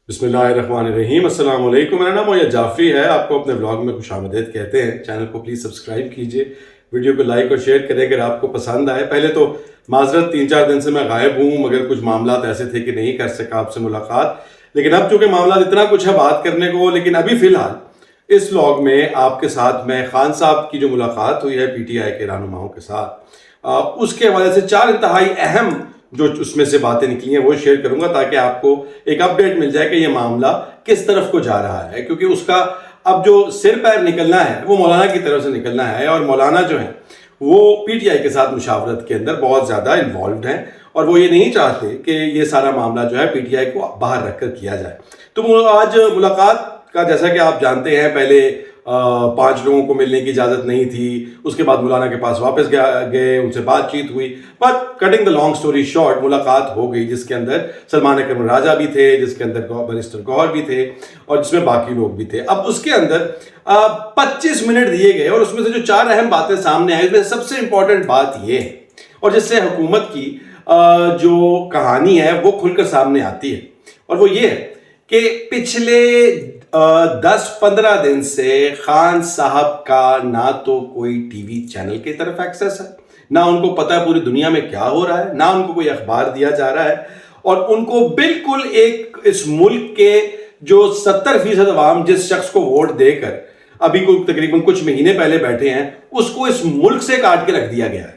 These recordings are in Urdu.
بسم اللہ الرحمن الرحیم۔ السلام علیکم، میرا نام مویت جعفری ہے۔ آپ کو اپنے بلاگ میں خوش آمدید کہتے ہیں۔ چینل کو پلیز سبسکرائب کیجئے، ویڈیو کو لائک اور شیئر کریں اگر آپ کو پسند آئے۔ پہلے تو معذرت، 3-4 دن سے میں غائب ہوں، مگر کچھ معاملات ایسے تھے کہ نہیں کر سکا آپ سے ملاقات، لیکن اب چونکہ معاملات اتنا کچھ ہے بات کرنے کو، لیکن ابھی فی الحال اس ولاگ میں آپ کے ساتھ میں خان صاحب کی جو ملاقات ہوئی ہے پی ٹی آئی کے رہنماؤں کے ساتھ، اس کے حوالے سے 4 انتہائی اہم جو اس میں سے باتیں نکلی ہیں وہ شیئر کروں گا، تاکہ آپ کو ایک اپڈیٹ مل جائے کہ یہ معاملہ کس طرف کو جا رہا ہے، کیونکہ اس کا اب جو سر پیر نکلنا ہے وہ مولانا کی طرف سے نکلنا ہے، اور مولانا جو ہیں وہ پی ٹی آئی کے ساتھ مشاورت کے اندر بہت زیادہ انوالوڈ ہیں، اور وہ یہ نہیں چاہتے کہ یہ سارا معاملہ جو ہے پی ٹی آئی کو باہر رکھ کر کیا جائے۔ تو آج ملاقات کا جیسا کہ آپ جانتے ہیں، پہلے 5 لوگوں کو ملنے کی اجازت نہیں تھی، اس کے بعد مولانا کے پاس واپس گئے، ان سے بات چیت ہوئی، but cutting the long story short, ملاقات ہو گئی جس کے اندر سلمان اکرم راجہ بھی تھے، جس کے اندر بیرسٹر گوہر بھی تھے، اور جس میں باقی لوگ بھی تھے۔ اب اس کے اندر 25 منٹ دیے گئے، اور اس میں سے جو 4 اہم باتیں سامنے آئی، اس میں سب سے امپورٹنٹ بات یہ ہے، اور جس سے حکومت کی جو کہانی ہے وہ کھل کر سامنے آتی ہے، اور وہ یہ ہے کہ پچھلے 10-15 دن سے خان صاحب کا نہ تو کوئی ٹی وی چینل کی طرف ایکسیس ہے، نہ ان کو پتہ ہے پوری دنیا میں کیا ہو رہا ہے، نہ ان کو کوئی اخبار دیا جا رہا ہے، اور ان کو بالکل ایک اس ملک کے جو 70% عوام جس شخص کو ووٹ دے کر ابھی کو تقریباً کچھ مہینے پہلے بیٹھے ہیں، اس کو اس ملک سے کاٹ کے رکھ دیا گیا ہے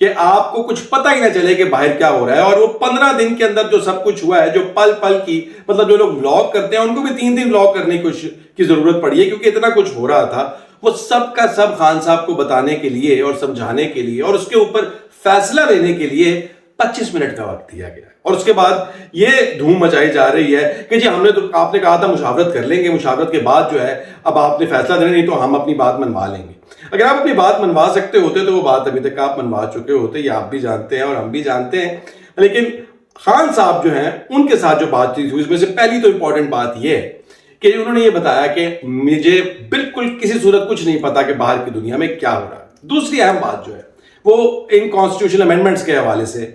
کہ آپ کو کچھ پتہ ہی نہ چلے کہ باہر کیا ہو رہا ہے۔ اور وہ 15 دن کے اندر جو سب کچھ ہوا ہے، جو پل پل کی، مطلب جو لوگ ولاگ کرتے ہیں ان کو بھی 3 دن ولاگ کرنے کی ضرورت پڑی ہے، کیونکہ اتنا کچھ ہو رہا تھا، وہ سب کا سب خان صاحب کو بتانے کے لیے اور سمجھانے کے لیے اور اس کے اوپر فیصلہ لینے کے لیے 25 منٹ کا وقت دیا گیا ہے۔ اور اس کے بعد یہ دھوم مچائی جا رہی ہے کہ جی آپ نے کہا تھا مشاورت کر لیں گے، مشاورت کے بعد جو ہے اب آپ نے فیصلہ دینا، نہیں تو ہم اپنی بات منوا لیں گے۔ اگر آپ اپنی بات منوا سکتے ہوتے تو وہ بات ابھی تک آپ منوا چکے ہوتے، یہ آپ بھی جانتے ہیں اور ہم بھی جانتے ہیں۔ لیکن خان صاحب جو ہیں ان کے ساتھ جو بات چیت ہوئی، اس میں سے پہلی تو امپورٹنٹ بات یہ ہے کہ انہوں نے یہ بتایا کہ مجھے بالکل کسی صورت کچھ نہیں پتا کہ باہر کی دنیا میں کیا ہو رہا ہے۔ دوسری اہم بات جو ہے وہ ان کانسٹیٹیوشن امینڈمنٹس کے حوالے سے،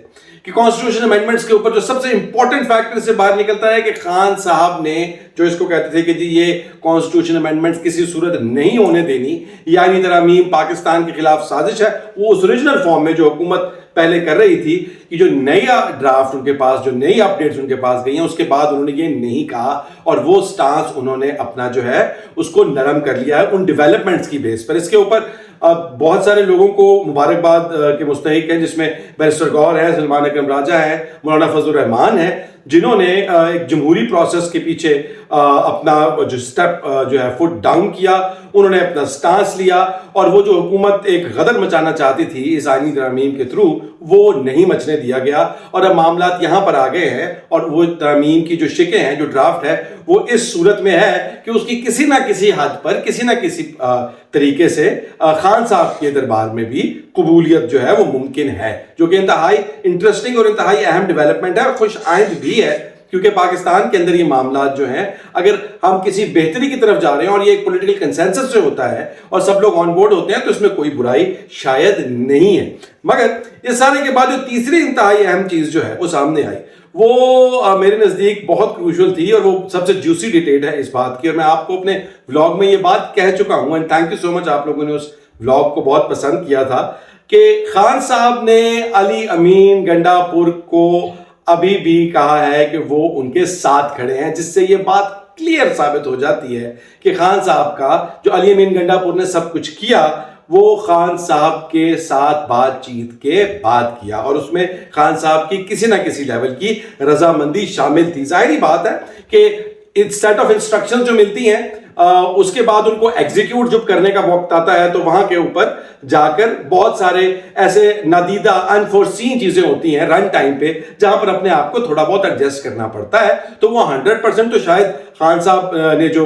کہ کانسٹیٹیوشن امینڈمنٹس کے اوپر جو سب سے امپورٹنٹ فیکٹر سے باہر نکلتا ہے کہ خان صاحب نے جو اس کو کہتے تھے کہ جی یہ کانسٹیٹیوشن امینڈمنٹس کسی صورت نہیں ہونے دینی، یعنی ترامیم پاکستان کے خلاف سازش ہے، وہ اس اوریجنل فارم میں جو حکومت پہلے کر رہی تھی کہ جو نیا ڈرافٹ ان کے پاس، جو نئی اپڈیٹس ان کے پاس گئی ہیں، اس کے بعد انہوں نے یہ نہیں کہا، اور وہ سٹانس انہوں نے اپنا جو ہے اس کو نرم کر لیا ہے ان ڈیولپمنٹس کی بیس پر۔ اس کے اوپر بہت سارے لوگوں کو مبارکباد کے مستحق ہیں، جس میں بیرسٹر گوہر ہے، سلمان اکرم راجہ ہیں، مولانا فضل الرحمان ہیں، جنہوں نے ایک جمہوری پروسیس کے پیچھے اپنا جو سٹیپ جو ہے فٹ ڈاؤن کیا، انہوں نے اپنا سٹانس لیا، اور وہ جو حکومت ایک غدر مچانا چاہتی تھی اس آئینی ترامیم کے تھرو، وہ نہیں مچنے دیا گیا، اور اب معاملات یہاں پر آ گئے ہیں، اور وہ ترامیم کی جو شکیں ہیں، جو ڈرافٹ ہے، وہ اس صورت میں ہے کہ اس کی کسی نہ کسی حد پر، کسی نہ کسی طریقے سے خان صاحب کے دربار میں بھی قبولیت جو ہے وہ ممکن ہے، جو کہ انتہائی انٹرسٹنگ اور انتہائی اہم ڈیولپمنٹ ہے، اور خوش آئند بھی ہے، کیونکہ پاکستان کے اندر یہ معاملات جو ہیں، اگر ہم کسی بہتری کی طرف جا رہے ہیں اور یہ ایک پولیٹیکل کنسنسس سے ہوتا ہے اور سب لوگ آن بورڈ ہوتے ہیں، تو اس میں کوئی برائی شاید نہیں ہے۔ مگر یہ سارے کے بعد جو تیسری انتہائی اہم چیز جو ہے وہ سامنے آئی، وہ میرے نزدیک بہت کروشل تھی، اور وہ سب سے جوسی ڈیٹیل ہے اس بات کی، اور میں آپ کو اپنے ولاگ میں یہ بات کہہ چکا ہوں، اینڈ تھینک یو سو مچ، آپ لوگوں نے اس ولاگ کو بہت پسند کیا تھا، کہ خان صاحب نے علی امین گنڈا پور کو ابھی بھی کہا ہے کہ وہ ان کے ساتھ کھڑے ہیں، جس سے یہ بات کلیئر ثابت ہو جاتی ہے کہ خان صاحب کا جو علی امین گنڈا پور نے سب کچھ کیا، وہ خان صاحب کے ساتھ بات چیت کے بعد کیا، اور اس میں خان صاحب کی کسی نہ کسی لیول کی رضامندی شامل تھی۔ ظاہری بات ہے کہ سیٹ آف انسٹرکشن جو ملتی ہیں، اس کے بعد ان کو ایگزیکیوٹ جب کرنے کا وقت آتا ہے، تو وہاں کے اوپر جا کر بہت سارے ایسے نادیدہ انفورسین چیزیں ہوتی ہیں رن ٹائم پہ، جہاں پر اپنے آپ کو تھوڑا بہت ایڈجسٹ کرنا پڑتا ہے۔ تو وہ 100% تو شاید خان صاحب نے جو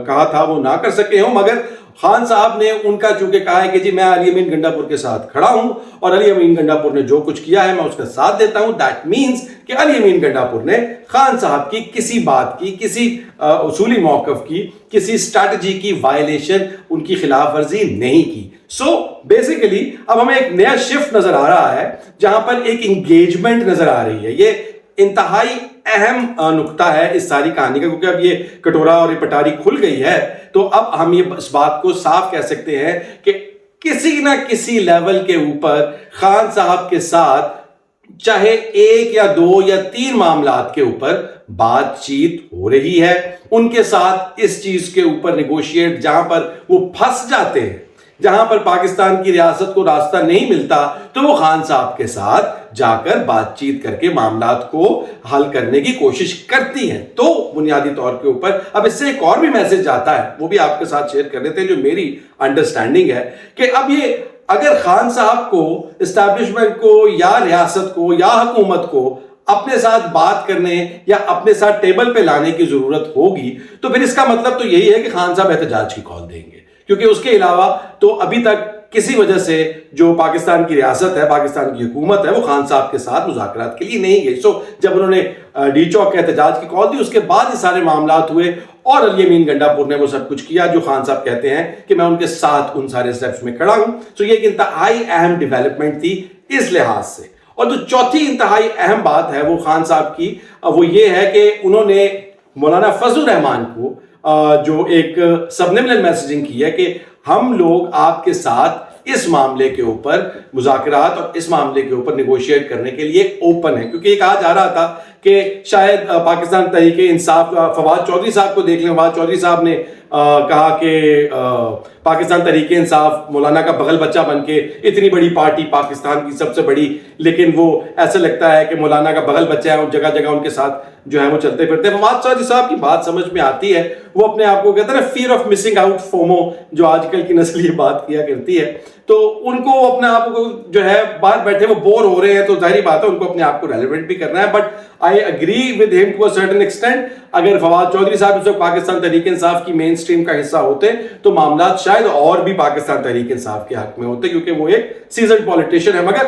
کہا تھا وہ نہ کر سکے ہوں، مگر خان صاحب نے ان کا چونکہ کہا ہے کہ جی میں علی امین گنڈا پور کے ساتھ کھڑا ہوں، اور علی امین گنڈا پور نے جو کچھ کیا ہے میں اس کا ساتھ دیتا ہوں، دیٹ مینز کہ علی امین گنڈا پور نے خان صاحب کی کسی بات کی، کسی اصولی موقف کی، کسی اسٹریٹجی کی وائلیشن، ان کی خلاف ورزی نہیں کی۔ سو بیسیکلی اب ہمیں ایک نیا شفٹ نظر آ رہا ہے، جہاں پر ایک انگیجمنٹ نظر آ رہی ہے۔ یہ انتہائی اہم نقطہ ہے اس ساری کہانی کا، کیونکہ اب یہ کٹورا اور یہ پٹاری کھل گئی ہے تو اب ہم یہ اس بات کو صاف کہہ سکتے ہیں کہ کسی نہ کسی لیول کے اوپر خان صاحب کے ساتھ چاہے ایک یا دو یا تین معاملات کے اوپر بات چیت ہو رہی ہے، ان کے ساتھ اس چیز کے اوپر نیگوشیٹ، جہاں پر وہ پھنس جاتے ہیں، جہاں پر پاکستان کی ریاست کو راستہ نہیں ملتا تو وہ خان صاحب کے ساتھ جا کر بات چیت کر کے معاملات کو حل کرنے کی کوشش کرتی ہیں۔ تو بنیادی طور کے اوپر اب اس سے ایک اور بھی میسج آتا ہے، وہ بھی آپ کے ساتھ شیئر کر دیتے ہیں، جو میری انڈرسٹینڈنگ ہے کہ اب یہ اگر خان صاحب کو، اسٹیبلشمنٹ کو یا ریاست کو یا حکومت کو اپنے ساتھ بات کرنے یا اپنے ساتھ ٹیبل پہ لانے کی ضرورت ہوگی تو پھر اس کا مطلب تو یہی ہے کہ خان صاحب احتجاج کی کال دیں گے، کیونکہ اس کے علاوہ تو ابھی تک کسی وجہ سے جو پاکستان کی ریاست ہے، پاکستان کی حکومت ہے، وہ خان صاحب کے ساتھ مذاکرات کے لیے نہیں گئی۔ سو جب انہوں نے ڈی چوک کے احتجاج کی کال دی، اس کے بعد یہ سارے معاملات ہوئے اور علی امین گنڈا پور نے وہ سب کچھ کیا جو خان صاحب کہتے ہیں کہ میں ان کے ساتھ ان سارے سٹیپس میں کھڑا ہوں۔ سو یہ ایک انتہائی اہم ڈیولپمنٹ تھی اس لحاظ سے۔ اور جو چوتھی انتہائی اہم بات ہے وہ خان صاحب کی، وہ یہ ہے کہ انہوں نے مولانا فضل الرحمان کو جو ایک سبلیمنل میسیجنگ کی ہے کہ ہم لوگ آپ کے ساتھ اس معاملے کے اوپر مذاکرات اور اس معاملے کے اوپر نیگوشیٹ کرنے کے لیے اوپن ہے، کیونکہ یہ کہا جا رہا تھا کہ شاید پاکستان تحریک انصاف، فواد چودھری صاحب کو دیکھ لیں، فواد چودھری صاحب نے کہا کہ پاکستان تحریک انصاف مولانا کا بغل بچہ بن کے اتنی بڑی پارٹی، پاکستان کی سب سے بڑی، لیکن وہ ایسا لگتا ہے کہ مولانا کا بغل بچہ ہے، جگہ جگہ ان کے ساتھ جو ہے وہ چلتے پھرتے ہیں۔ فواد چودھری صاحب کی بات سمجھ میں آتی ہے، وہ اپنے آپ کو کہتے ہیں نا fear of missing out, FOMO, جو آج کل کی نسل یہ بات کیا کرتی ہے، تو ان کو اپنے آپ کو جو ہے باہر بیٹھے وہ بور ہو رہے ہیں، تو ظاہری بات ہے ان کو اپنے آپ کو ریلیونٹ بھی کرنا ہے۔ But I agree with him to a certain extent, اگر فواد چودھری صاحب اس وقت پاکستان تحریک انصاف کی مین سٹریم کا حصہ ہوتے تو معاملات شاید اور بھی پاکستان تحریک انصاف کے حق میں ہوتے، کیونکہ وہ ایک سیزنڈ پولیٹیشین ہے۔ مگر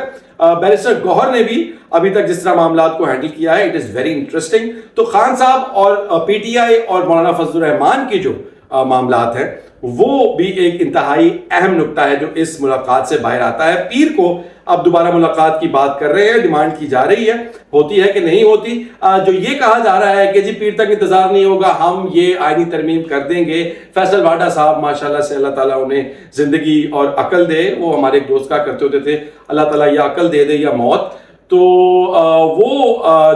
بیرسٹر گوہر نے بھی ابھی تک جس طرح معاملات کو ہینڈل کیا ہے، اٹ از ویری انٹرسٹنگ۔ تو خان صاحب اور پی ٹی آئی اور مولانا فضل الرحمان کی جو معاملات ہیں وہ بھی ایک انتہائی اہم نقطہ ہے جو اس ملاقات سے باہر آتا ہے۔ پیر کو اب دوبارہ ملاقات کی بات کر رہے ہیں، ڈیمانڈ کی جا رہی ہے، ہوتی ہے کہ نہیں ہوتی۔ جو یہ کہا جا رہا ہے کہ جی پیر تک انتظار نہیں ہوگا، ہم یہ آئینی ترمیم کر دیں گے۔ فیصل واڈا صاحب ماشاءاللہ سے اللہ تعالیٰ انہیں زندگی اور عقل دے، وہ ہمارے ایک دوست کا کرتے ہوتے تھے، اللہ تعالیٰ یا عقل دے دے یا موت۔ تو وہ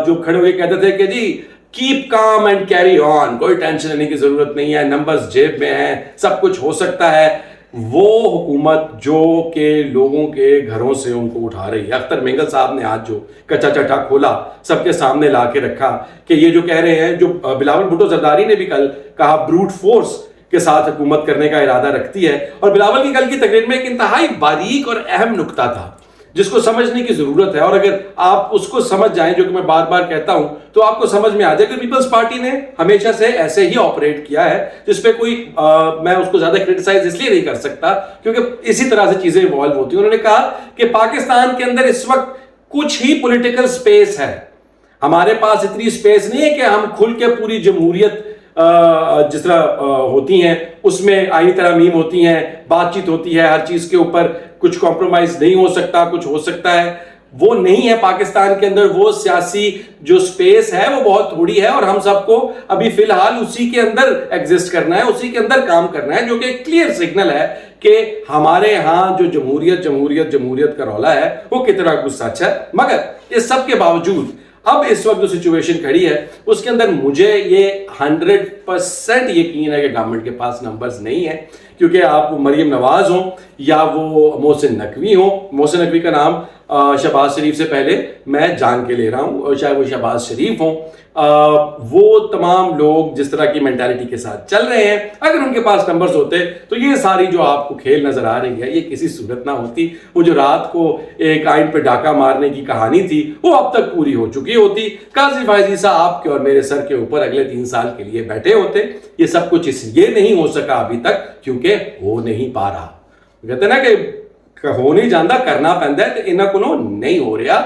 جو کھڑے ہوئے کہتے تھے کہ جی keep calm and carry on, کوئی ٹینشن لینے کی ضرورت نہیں ہے، نمبرز جیب میں ہیں، سب کچھ ہو سکتا ہے۔ وہ حکومت جو کہ لوگوں کے گھروں سے ان کو اٹھا رہی ہے، اختر مینگل صاحب نے آج جو کچا چٹا کھولا سب کے سامنے لا کے رکھا کہ یہ جو کہہ رہے ہیں، جو بلاول بھٹو زرداری نے بھی کل کہا بروٹ فورس کے ساتھ حکومت کرنے کا ارادہ رکھتی ہے، اور بلاول کی کل کی تقریر میں ایک انتہائی باریک اور اہم نقطہ تھا جس کو سمجھنے کی ضرورت ہے، اور اگر آپ اس کو سمجھ جائیں، جو کہ میں بار بار کہتا ہوں، تو آپ کو سمجھ میں آ جائے کہ پیپلز پارٹی نے ہمیشہ سے ایسے ہی آپریٹ کیا ہے، جس پہ کوئی میں اس کو زیادہ کرٹیسائز اس لیے نہیں کر سکتا کیونکہ اسی طرح سے چیزیں ایوالو ہوتی ہیں۔ انہوں نے کہا کہ پاکستان کے اندر اس وقت کچھ ہی پولیٹیکل سپیس ہے، ہمارے پاس اتنی سپیس نہیں ہے کہ ہم کھل کے پوری جمہوریت جس طرح ہوتی ہیں اس میں آئینی ترامیم ہوتی ہیں، بات چیت ہوتی ہے، ہر چیز کے اوپر کچھ کمپرومائز نہیں ہو سکتا، کچھ ہو سکتا ہے، وہ نہیں ہے پاکستان کے اندر۔ وہ سیاسی جو سپیس ہے وہ بہت تھوڑی ہے، اور ہم سب کو ابھی فی الحال اسی کے اندر ایگزسٹ کرنا ہے، اسی کے اندر کام کرنا ہے، جو کہ ایک کلیئر سگنل ہے کہ ہمارے ہاں جو جمہوریت کا رولا ہے وہ کتنا کچھ سچ ہے۔ مگر اس سب کے باوجود اب اس وقت جو سچویشن کھڑی ہے اس کے اندر مجھے یہ 100% یقین ہے کہ گورنمنٹ کے پاس نمبرز نہیں ہیں، کیونکہ آپ وہ مریم نواز ہوں یا وہ محسن نقوی ہوں۔ محسن نقوی کا نام شہباز شریف سے پہلے میں جان کے لے رہا ہوں، اور چاہے وہ شہباز شریف ہوں، وہ تمام لوگ جس طرح کی مینٹالٹی کے ساتھ چل رہے ہیں، اگر ان کے پاس نمبرز ہوتے تو یہ ساری جو آپ کو کھیل نظر آ رہی ہے یہ کسی صورت نہ ہوتی۔ وہ جو رات کو ایک آئین پہ ڈاکہ مارنے کی کہانی تھی وہ اب تک پوری ہو چکی ہوتی، قاضی فائز عیسیٰ آپ کے اور میرے سر کے اوپر اگلے 3 سال کے لیے بیٹھے ہوتے۔ یہ سب کچھ اس لیے نہیں ہو سکا ابھی تک کیونکہ ہو نہیں پا رہا۔ کہتے ہیں نا کہ ہو نہیں جاندہ کرنا پہندا ہے، تو انہاں کو نہیں ہو رہا،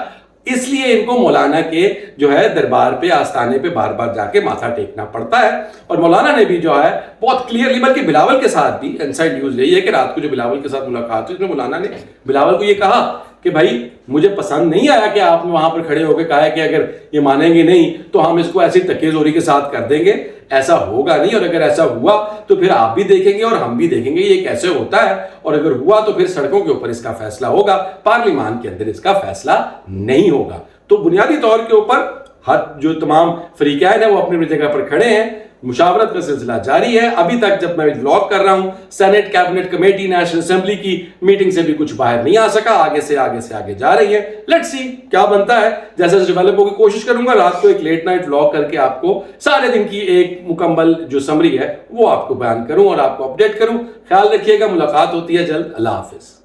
اس لیے ان کو مولانا کے جو ہے دربار پہ، آستانے پہ بار بار جا کے ماتھا ٹیکنا پڑتا ہے۔ اور مولانا نے بھی جو ہے بہت کلیئرلی، بلکہ بلاول کے ساتھ بھی انسائڈ نیوز یہی ہے کہ رات کو جو بلاول کے ساتھ ملاقات ہوئی، اس میں مولانا نے بلاول کو یہ کہا کہ بھائی مجھے پسند نہیں آیا کہ آپ نے وہاں پر کھڑے ہو کے کہا ہے کہ اگر یہ مانیں گے نہیں تو ہم اس کو ایسی تکیہ زوری کے ساتھ کر دیں گے. ایسا ہوگا نہیں, اور اگر ایسا ہوا تو پھر آپ بھی دیکھیں گے اور ہم بھی دیکھیں گے یہ کیسے ہوتا ہے, اور اگر ہوا تو پھر سڑکوں کے اوپر اس کا فیصلہ ہوگا, پارلیمان کے اندر اس کا فیصلہ نہیں ہوگا. تو بنیادی طور کے اوپر ہر جو تمام فریقین ہیں وہ اپنی جگہ پر کھڑے ہیں, مشاورت کا سلسلہ جاری ہے. ابھی تک جب میں ولاگ کر رہا ہوں senate cabinet committee national assembly کی میٹنگ سے بھی کچھ باہر نہیں آ سکا, آگے سے آگے جا رہی ہے. لیٹس سی کیا بنتا ہے, جیسے ڈیولپ ہوگی کوشش کروں گا رات کو ایک لیٹ نائٹ ولاگ کر کے آپ کو سارے دن کی ایک مکمل جو سمری ہے وہ آپ کو بیان کروں اور آپ کو اپڈیٹ کروں. خیال رکھیے گا, ملاقات ہوتی ہے جلد. اللہ حافظ.